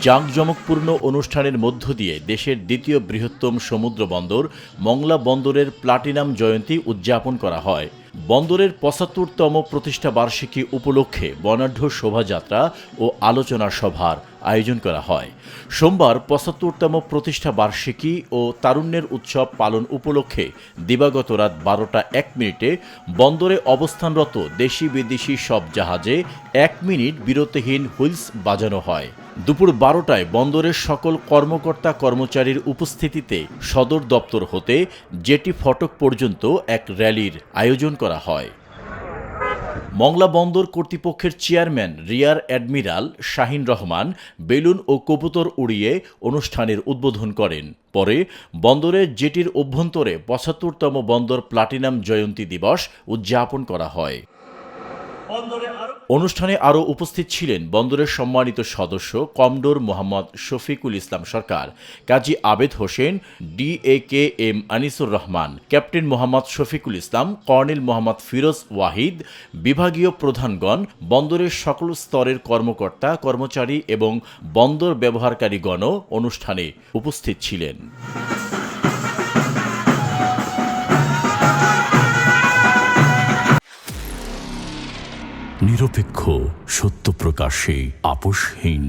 জাঁকজমকপূর্ণ অনুষ্ঠানের মধ্য দিয়ে দেশের দ্বিতীয় বৃহত্তম সমুদ্র বন্দর মংলা বন্দরের প্লাটিনাম জয়ন্তী উদযাপন করা হয়। বন্দরের ৭৫তম প্রতিষ্ঠা বার্ষিকী উপলক্ষে বর্ণাঢ্য শোভাযাত্রা ও আলোচনা সভার আয়োজন করা হয়। সোমবার ৭৫তম প্রতিষ্ঠা বার্ষিকী ও তারুণ্যের উৎসব পালন উপলক্ষে দিবাগত রাত ১২টা ১ মিনিটে বন্দরে অবস্থানরত দেশি বিদেশি সব জাহাজে ১ মিনিট বিরতিহীন হুইলস বাজানো হয়। দুপুর ১২টায় বন্দরের সকল কর্মকর্তা কর্মচারীর উপস্থিতিতে সদর দপ্তর হতে জেটি ফটক পর্যন্ত এক র্যালির আয়োজন করা হয়। মংলা বন্দর কর্তৃপক্ষের chairman rear admiral Shahin Rahman বেলুন ও কবুতর উড়িয়ে অনুষ্ঠানের উদ্বোধন করেন। পরে বন্দরের জেটির অভ্যন্তরে ৭৫তম বন্দর প্লাটিনাম জয়ন্তী দিবস উদযাপন করা হয়। অনুষ্ঠানে আরও উপস্থিত ছিলেন বন্দরের সম্মানিত সদস্য কমডোর মোহাম্মদ শফিকুল ইসলাম সরকার, কাজী আবেদ Hossain, DAKM Anisur Rahman, captain Mohammad Shafiqul Islam, colonel Mohammad Firoz Wahid, বিভাগীয় প্রধানগণ, বন্দরের সকল স্তরের কর্মকর্তা কর্মচারী এবং বন্দর ব্যবহারকারীগণও অনুষ্ঠানে উপস্থিত ছিলেন। নিরপেক্ষ, সত্য প্রকাশে আপোষহীন।